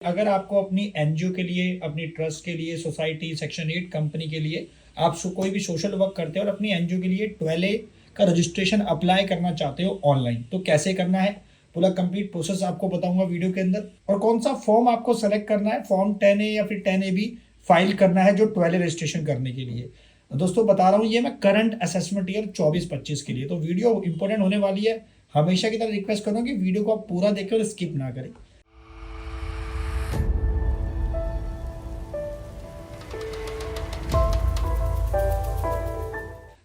अगर आपको अपनी एनजीओ के लिए, अपनी ट्रस्ट के लिए, सोसाइटी, सेक्शन 8 कंपनी के लिए आप कोई भी सोशल वर्क करते हो और अपनी एनजीओ के लिए 12A का रजिस्ट्रेशन अप्लाई करना चाहते हो ऑनलाइन, तो कैसे करना है पूरा कंप्लीट प्रोसेस आपको बताऊंगा वीडियो के अंदर। और कौन सा फॉर्म आपको सेलेक्ट करना है, फॉर्म 10A या फिर 10AB फाइल करना है जो 12A रजिस्ट्रेशन करने के लिए। दोस्तों बता रहा हूँ ये मैं करंट असेसमेंट ईयर 24-25 के लिए, तो वीडियो इंपॉर्टेंट होने वाली है। हमेशा की तरह रिक्वेस्ट करूँ कि वीडियो को आप पूरा देखें और स्किप ना करें।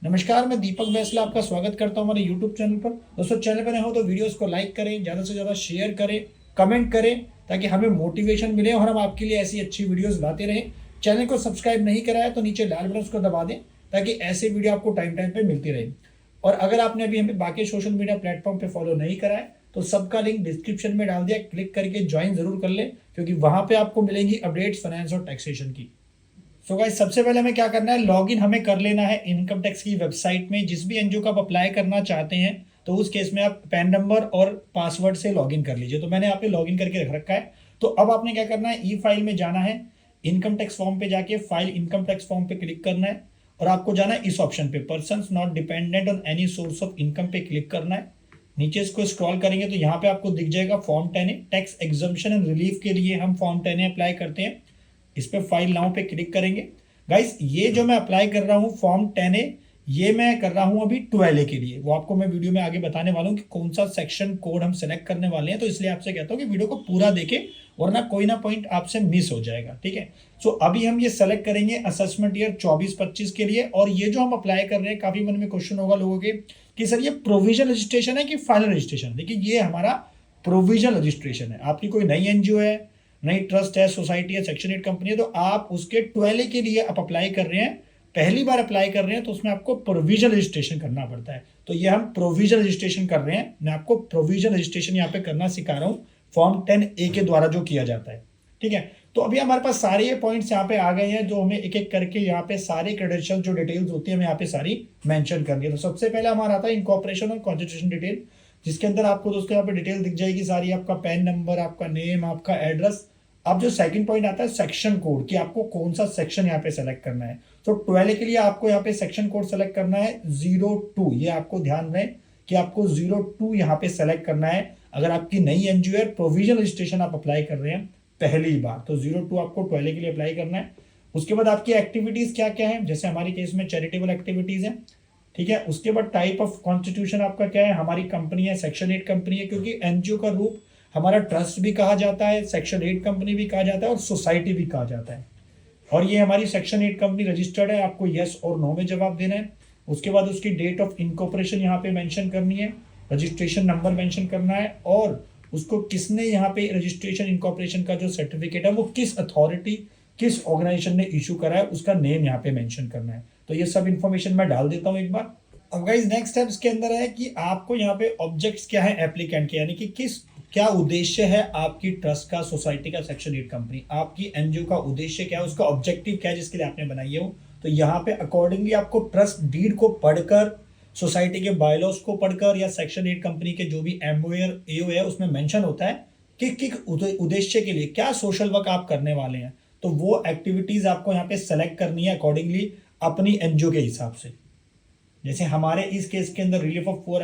नमस्कार, मैं दीपक बैसला आपका स्वागत करता हूं हमारे यूट्यूब चैनल पर। दोस्तों चैनल पर नए हो तो वीडियोस को लाइक करें, ज़्यादा से ज़्यादा शेयर करें, कमेंट करें, ताकि हमें मोटिवेशन मिले और हम आपके लिए ऐसी अच्छी वीडियोस लाते रहें। चैनल को सब्सक्राइब नहीं कराया तो नीचे लाल बटन को दबा दें ताकि ऐसे वीडियो आपको टाइम टाइम पर मिलती रहे। और अगर आपने अभी हमें बाकी सोशल मीडिया प्लेटफॉर्म पर फॉलो नहीं करा है तो सबका लिंक डिस्क्रिप्शन में डाल दिया, क्लिक करके ज्वाइन जरूर कर लें, क्योंकि वहां पर आपको मिलेंगी अपडेट्स फाइनेंस और टैक्सेशन की। सो गाइस, सबसे पहले हमें क्या करना है, लॉगिन हमें कर लेना है इनकम टैक्स की वेबसाइट में। जिस भी एनजीओ का आप अप्लाई करना चाहते हैं तो उस केस में आप पैन नंबर और पासवर्ड से लॉगिन कर लीजिए। तो मैंने यहाँ पे लॉगिन करके रख रखा है। तो अब आपने क्या करना है, ई फाइल में जाना है, इनकम टैक्स फॉर्म पे जाके फाइल इनकम टैक्स फॉर्म पे क्लिक करना है और आपको जाना है इस ऑप्शन पे, person not dependent on any source of income पे क्लिक करना है। नीचे इसको स्क्रॉल करेंगे तो यहाँ पे आपको दिख जाएगा form 10A tax exemption and relief के लिए हम फॉर्म 10A अप्लाई करते हैं। इस पे फाइल नाउ पे क्लिक करेंगे। गाइस, ये जो मैं अप्लाई कर रहा हूँ फॉर्म 10A, ये मैं कर रहा हूँ अभी 12A के लिए। वो आपको मैं वीडियो में आगे बताने वाला हूँ कि कौन सा सेक्शन कोड हम सेलेक्ट करने वाले हैं। तो इसलिए आपसे कहता हूँ कि वीडियो को पूरा देखें, वरना कोई ना पॉइंट आपसे मिस हो जाएगा। ठीक है, सो अभी हम ये सेलेक्ट करेंगे असेसमेंट ईयर 24-25 के लिए। और ये जो हम अप्लाई कर रहे हैं, काफी मन में क्वेश्चन होगा लोगों के कि सर ये प्रोविजन रजिस्ट्रेशन है कि फाइनल रजिस्ट्रेशन। देखिए, ये हमारा प्रोविजन रजिस्ट्रेशन है। आपकी कोई नई एनजीओ है, नई ट्रस्ट है, सोसाइटी है, सेक्शन 8 कंपनी है, तो आप उसके 12A के लिए आप अप्लाई कर रहे हैं, पहली बार अप्लाई कर रहे हैं, तो उसमें आपको प्रोविजन रजिस्ट्रेशन करना पड़ता है। तो ये हम प्रोविजन रजिस्ट्रेशन कर रहे हैं। मैं आपको प्रोविजन रजिस्ट्रेशन यहाँ पे करना सिखा रहा हूँ फॉर्म 10A के द्वारा जो किया जाता है। ठीक है, तो अभी हमारे पास सारे ये पॉइंट्स यहाँ पे आ गए हैं, जो हमें एक एक करके यहाँ पे सारे क्रेडेंशियल जो डिटेल्स होती है हमें यहाँ पे सारी मेंशन करनी है। तो सबसे पहले हमारा आता है इनकॉर्पोरेशन और कॉन्स्टिट्यूशन डिटेल, जिसके अंदर आपको दोस्तों यहाँ पे डिटेल दिख जाएगी सारी, आपका पैन नंबर, आपका नेम, आपका एड्रेस। अब जो सेकंड पॉइंट आता है सेक्शन कोड, कि आपको कौन सा सेक्शन यहाँ पे सेलेक्ट करना है। तो 12A के लिए आपको यहाँ पे सेक्शन कोड सेलेक्ट करना है 02। ये आपको ध्यान रहे कि आपको 02 यहाँ पे सेलेक्ट करना है। अगर आपकी नई एनजीओ है, प्रोविजन रजिस्ट्रेशन आप अप्लाई कर रहे हैं पहली बार, तो 02 आपको 12A के लिए अप्लाई करना है। उसके बाद आपकी एक्टिविटीज क्या क्या है, जैसे हमारी केस में चैरिटेबल एक्टिविटीज है। ठीक है, उसके बाद टाइप ऑफ कॉन्स्टिट्यूशन आपका क्या है, हमारी कंपनी है, सेक्शन 8 कंपनी है, क्योंकि एनजीओ का रूप हमारा ट्रस्ट भी कहा जाता है, सेक्शन 8 कंपनी भी कहा जाता है और सोसाइटी भी कहा जाता है। और ये हमारी सेक्शन 8 कंपनी रजिस्टर्ड है, आपको यस और नो में जवाब देना है। उसके बाद उसकी डेट ऑफ इनकॉर्पोरेशन यहाँ पे मेंशन करनी है, रजिस्ट्रेशन नंबर मेंशन करना है, और उसको किसने यहाँ पे रजिस्ट्रेशन इनकॉर्पोरेशन का जो सर्टिफिकेट है वो किस अथॉरिटी, किस ऑर्गेनाइजेशन ने इशू करा है, उसका नेम यहाँ पे मेंशन करना है। तो ये सब इन्फॉर्मेशन मैं डाल देता हूँ एक बार। अब गाइस, नेक्स्ट स्टेप्स के अंदर है कि आपको यहाँ पे ऑब्जेक्ट्स क्या है एप्लीकेंट के, यानी कि किस क्या उद्देश्य है आपकी ट्रस्ट का, सोसाइटी का, सेक्शन 8 कंपनी, आपकी एनजीओ का उद्देश्य क्या है, उसका ऑब्जेक्टिव क्या है जिसके लिए आपने बनाई है वो। तो यहाँ पे अकॉर्डिंगली आपको ट्रस्ट डीड को पढ़कर, सोसाइटी के बायलॉज को पढ़कर, या सेक्शन 8 कंपनी के जो भी एमओ एओ है उसमें मेंशन होता है कि उद्देश्य के लिए क्या सोशल वर्क आप करने वाले हैं। तो वो एक्टिविटीज आपको यहाँ पे सेलेक्ट करनी है अकॉर्डिंगली अपनी एनजीओ के हिसाब से। जैसे हमारे इस केस के अंदर रिलीफ ऑफ पुअर,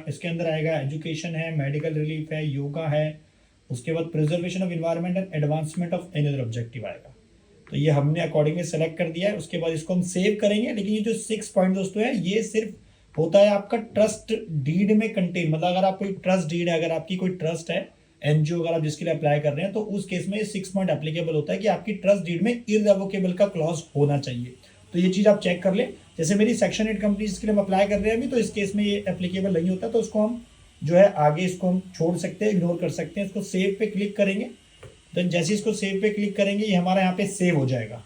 इसके अंदर आएगा एजुकेशन है, मेडिकल रिलीफ है, योगा है, उसके बाद preservation of environment and advancement of any other objective आएगा। तो ये हमने अकॉर्डिंगली सेलेक्ट कर दिया है। उसके बाद इसको हम सेव करेंगे। लेकिन ये जो 6 पॉइंट दोस्तों है, ये सिर्फ होता है आपका ट्रस्ट डीड में कंटेन, मतलब अगर आप कोई ट्रस्ट डीड है, अगर आपकी कोई ट्रस्ट है एनजीओ, अगर आप जिसके लिए अप्लाई कर रहे हैं, तो उस केस में 6 पॉइंट एप्लीकेबल होता है कि आपकी ट्रस्ट डीड में इररेवोकेबल का क्लॉज होना चाहिए। तो ये चीज आप चेक कर ले। जैसे मेरी सेक्शन 8 कंपनी जिसके लिए हम अप्लाई कर रहे हैं अभी, तो इस केस में ये एप्लीकेबल नहीं होता, तो उसको हम जो है आगे इसको हम छोड़ सकते हैं, इग्नोर कर सकते हैं। इसको सेव पे क्लिक करेंगे, देन जैसे इसको सेव पे क्लिक करेंगे ये हमारा यहाँ पे सेव हो जाएगा।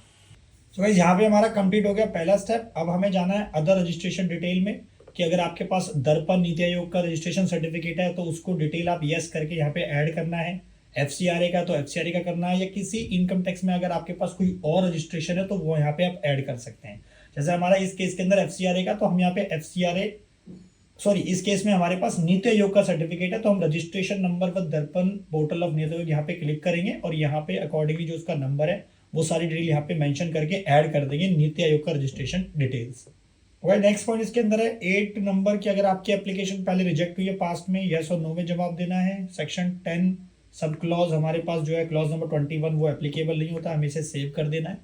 तो गाइस, यहाँ पे हमारा कंप्लीट हो गया पहला स्टेप। अब हमें जाना है अदर रजिस्ट्रेशन डिटेल में, कि अगर आपके पास दर्पण नीति आयोग का रजिस्ट्रेशन सर्टिफिकेट है तो उसको डिटेल आप यस करके यहाँ पे ऐड करना है। एफसीआरए का तो एफसीआरए का करना है, या किसी इनकम टैक्स में अगर आपके पास कोई और रजिस्ट्रेशन है तो वो यहाँ पे आप ऐड कर सकते हैं। जैसे हमारा इस केस के अंदर एफसीआरए का, तो हम यहाँ पे एफसीआरए सॉरी, इस केस में हमारे पास नीति आयोग का सर्टिफिकेट है, तो हम रजिस्ट्रेशन नंबर पर दर्पण पोर्टल ऑफ नीति आयोग यहाँ पे क्लिक करेंगे और यहाँ पे अकॉर्डिंगली जो उसका नंबर है वो सारी डिटेल यहाँ पे मेंशन करके ऐड कर देंगे नीति आयोग का रजिस्ट्रेशन डिटेल्स। नेक्स्ट पॉइंट इसके अंदर है 8 नंबर की, अगर आपकी एप्लीकेशन पहले रिजेक्ट हुई है पास्ट में, यस और नो में जवाब देना है। सेक्शन 10 सब क्लॉज हमारे पास जो है क्लॉज नंबर 21 वो एप्लीकेबल नहीं होता, हमें इसे सेव कर देना है।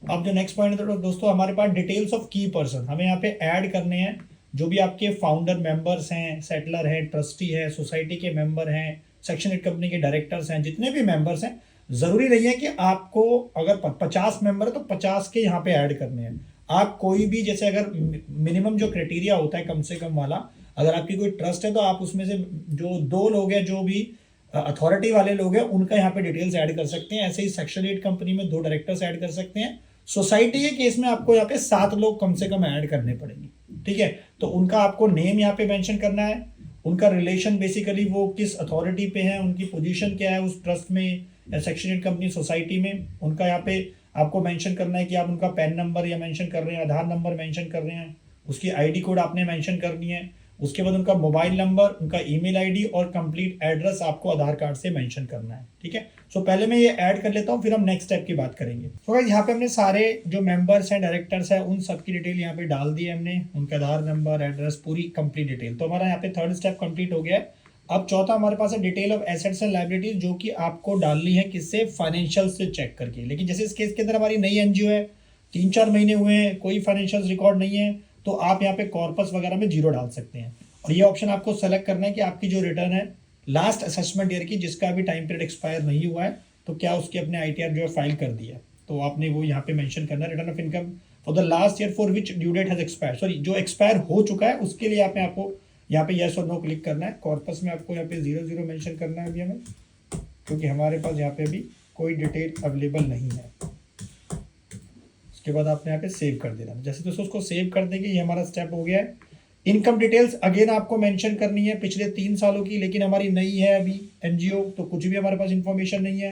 अब जो नेक्स्ट पॉइंट है तो दोस्तों हमारे पास डिटेल्स ऑफ की पर्सन हमें यहाँ पे ऐड करने हैं, जो भी आपके फाउंडर मेंबर्स हैं, सेटलर हैं, ट्रस्टी है, सोसाइटी के मेंबर हैं, सेक्शन 8 कंपनी के डायरेक्टर्स हैं, जितने भी मेंबर्स हैं, जरूरी नहीं है कि आपको अगर 50 मेंबर है तो 50 के यहाँ पे ऐड करने हैं। आप कोई भी, जैसे अगर मिनिमम जो क्राइटेरिया होता है कम से कम वाला, अगर आपकी कोई ट्रस्ट है तो आप उसमें से जो 2 लोग हैं, जो भी अथॉरिटी वाले लोग हैं, उनका यहाँ पे डिटेल्स ऐड कर सकते हैं। ऐसे ही सेक्शन 8 कंपनी में 2 डायरेक्टर्स ऐड कर सकते हैं। सोसाइटी के केस में आपको यहाँ पे 7 लोग कम से कम ऐड करने पड़ेंगे, ठीक है। तो उनका आपको नेम यहाँ पे मेंशन करना है, उनका रिलेशन बेसिकली वो किस अथॉरिटी पे है, उनकी पोजीशन क्या है उस ट्रस्ट में या सेक्शन 8 कंपनी सोसाइटी में, उनका यहाँ पे आपको मेंशन करना है कि आप उनका पैन नंबर या मेंशन कर रहे हैं, आधार नंबर मेंशन कर रहे हैं, उसकी आईडी कोड आपने मेंशन करनी है, उसके बाद उनका मोबाइल नंबर, उनका ईमेल आईडी और कंप्लीट एड्रेस आपको आधार कार्ड से मेंशन करना है, ठीक है। सो पहले मैं ये ऐड कर लेता हूँ, फिर हम नेक्स्ट स्टेप की बात करेंगे। तो गाइस यहाँ पे हमने सारे जो मेंबर्स हैं, डायरेक्टर्स हैं, उन सब की डिटेल यहाँ पे डाल दी है हमने, उनका आधार नंबर, एड्रेस, पूरी कंप्लीट डिटेल। तो हमारा यहाँ पे 3rd स्टेप कंप्लीट हो गया है। अब चौथा हमारे पास है detail of assets and liabilities, जो कि आपको डालनी है किससे, फाइनेंशियल से चेक करके। लेकिन जैसे इस केस के अंदर हमारी नई एनजीओ है, 3-4 महीने हुए हैं, कोई फाइनेंशियल रिकॉर्ड नहीं है, तो आप यहाँ पे कॉर्पस वगैरह में 0 डाल सकते हैं। और ये ऑप्शन आपको सेलेक्ट करना है कि आपकी जो रिटर्न है लास्ट असेसमेंट ईयर की, जिसका अभी टाइम पीरियड एक्सपायर नहीं हुआ है, तो क्या उसकी अपने ITR जो है फाइल कर दिया है, तो आपने वो यहाँ पे मेंशन करना है, return of income for the last year for which due date has expire, sorry जो एक्सपायर हो चुका है उसके लिए आपको यहाँ पे यस और नो क्लिक करना है। कॉर्पस में आपको यहाँ पे 00 मेंशन करना है अभी हमें, क्योंकि हमारे पास यहाँ पे अभी कोई डिटेल अवेलेबल नहीं है। उसके बाद आपने यहाँ पे सेव कर देना। जैसे दोस्तों उसको सेव कर देंगे, ये हमारा स्टेप हो गया है। इनकम डिटेल्स अगेन आपको मेंशन करनी है पिछले 3 सालों की, लेकिन हमारी नई है अभी एनजीओ, तो कुछ भी हमारे पास इन्फॉर्मेशन नहीं है।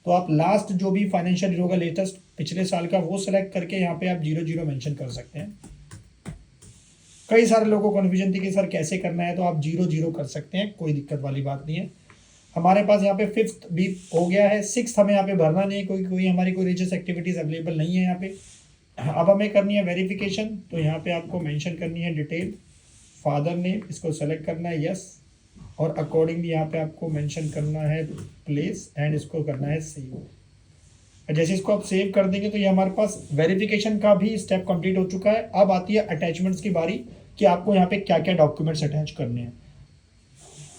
तो आप लास्ट जो भी फाइनेंशियल ईयर होगा लेटेस्ट पिछले साल का, वो सेलेक्ट करके यहाँ पे आप 00 मेंशन कर सकते हैं। कई सारे लोगों को कन्फ्यूजन थी कि सर कैसे करना है, तो आप 00 कर सकते हैं, कोई दिक्कत वाली बात नहीं है। हमारे पास यहाँ पे 5th भी हो गया है, 6th हमें यहाँ पे भरना नहीं है, कोई हमारी कोई रिलीजियस एक्टिविटीज अवेलेबल नहीं है यहाँ पे। अब हमें करनी है वेरिफिकेशन, तो यहाँ पे आपको मेंशन करनी है डिटेल, फादर नेम, इसको सेलेक्ट करना है यस, और अकॉर्डिंगली यहाँ पे आपको मेंशन करना है प्लेस एंड इसको करना है सेव। जैसे इसको आप सेव कर देंगे तो ये हमारे पास वेरिफिकेशन का भी स्टेप कंप्लीट हो चुका है। अब आती है अटैचमेंट्स की बारी कि आपको यहाँ पे क्या क्या डॉक्यूमेंट्स अटैच करने हैं।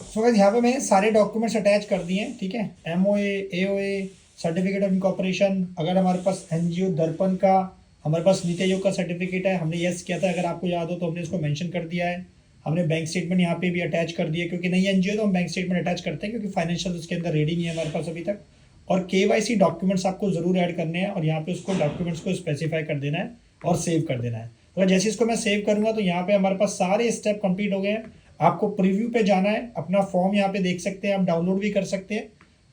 सो गाइस यहाँ पे मैंने सारे डॉक्यूमेंट्स अटैच कर दिए हैं, ठीक है। MOA, AOA, certificate of incorporation, अगर हमारे पास एनजीओ दर्पण का, हमारे पास नीति आयोग का सर्टिफिकेट है, हमने यस किया था, अगर आपको याद हो तो हमने इसको मेंशन कर दिया है। हमने बैंक स्टेटमेंट यहाँ पे भी अटैच कर दिया, क्योंकि नई एनजीओ तो हम बैंक स्टेटमेंट अटैच करते हैं, क्योंकि फाइनेंशियल उसके अंदर रेडी नहीं है हमारे पास अभी तक। और KYC डॉक्यूमेंट्स आपको जरूर ऐड करने हैं, और यहाँ पे उसको डॉक्यूमेंट्स को स्पेसिफाई कर देना है और सेव कर देना है। तो जैसे इसको मैं सेव करूँगा तो यहाँ पे हमारे पास सारे स्टेप कंप्लीट हो गए हैं। आपको प्रीव्यू पे जाना है, अपना फॉर्म यहाँ पे देख सकते हैं, आप डाउनलोड भी कर सकते हैं।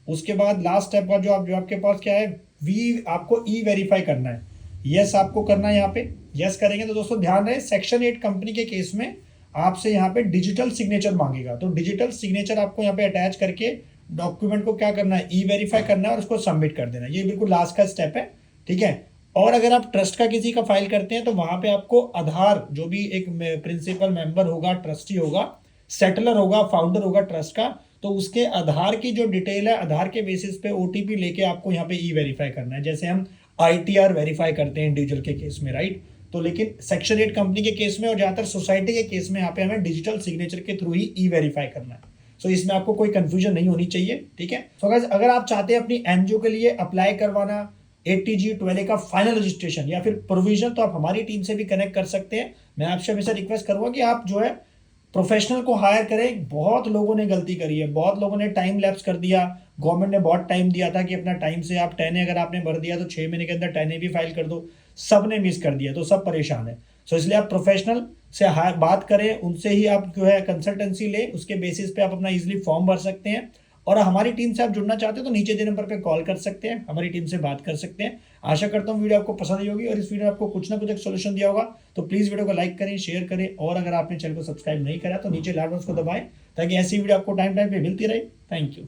उसके बाद लास्ट स्टेप का जो आपके पास क्या है, आपको E-वेरीफाई करना है, यस आपको करना है। यहाँ पे यस करेंगे तो दोस्तों ध्यान रहे, सेक्शन 8 कंपनी के केस में आपसे यहाँ पे डिजिटल सिग्नेचर मांगेगा, तो डिजिटल सिग्नेचर आपको यहाँ पे अटैच करके डॉक्यूमेंट को क्या करना है, E-वेरीफाई करना है और उसको सबमिट कर देना है। ये बिल्कुल लास्ट का स्टेप है, ठीक है। और अगर आप ट्रस्ट का किसी का फाइल करते हैं तो वहां पे आपको आधार, जो भी एक प्रिंसिपल मेंबर होगा, ट्रस्टी होगा, सेटलर होगा, फाउंडर होगा ट्रस्ट का, तो उसके आधार की जो डिटेल है, आधार के बेसिस पे OTP लेके आपको यहाँ पे E-वेरीफाई करना है, जैसे हम ITR वेरीफाई करते हैं इंडिविजुअल के केस में, राइट। तो लेकिन सेक्शन 8 कंपनी के केस में और ज्यादातर सोसाइटी के केस में यहाँ पे हमें डिजिटल सिग्नेचर के थ्रू ही E-वेरीफाई करना है। सो इसमें आपको कोई कंफ्यूजन नहीं होनी चाहिए, ठीक है। सो गाइस अगर आप चाहते हैं अपनी एनजीओ के लिए अप्लाई करवाना 80G 12A का फाइनल रजिस्ट्रेशन या फिर प्रोविजन, तो आप हमारी टीम से भी कनेक्ट कर सकते हैं। मैं आपसे हमेशा रिक्वेस्ट करूंगा कि आप जो है प्रोफेशनल को हायर करें। बहुत लोगों ने गलती करी है, बहुत लोगों ने टाइम लैप्स कर दिया, गवर्नमेंट ने बहुत टाइम दिया था कि अपना टाइम से आप 10A अगर आपने भर दिया तो 6 महीने के अंदर 10A भी फाइल कर दो, सब ने मिस कर दिया, तो सब परेशान है। सो इसलिए आप प्रोफेशनल से बात करें, उनसे ही आप जो है कंसल्टेंसी ले, उसके बेसिस पे आप अपना इजीली फॉर्म भर सकते हैं और हमारी टीम से आप जुड़ना चाहते हो तो नीचे दे नंबर पे कॉल कर सकते हैं, हमारी टीम से बात कर सकते हैं। आशा करता हूँ वीडियो आपको पसंद आई होगी और इस वीडियो में आपको कुछ ना कुछ एक सोल्यूशन दिया होगा। तो प्लीज वीडियो को लाइक करें, शेयर करें और अगर आपने चैनल को सब्सक्राइब नहीं करा तो नीचे लाल बटन को दबाएं ताकि ऐसी वीडियो आपको टाइम टाइम पे मिलती रहे। Thank you.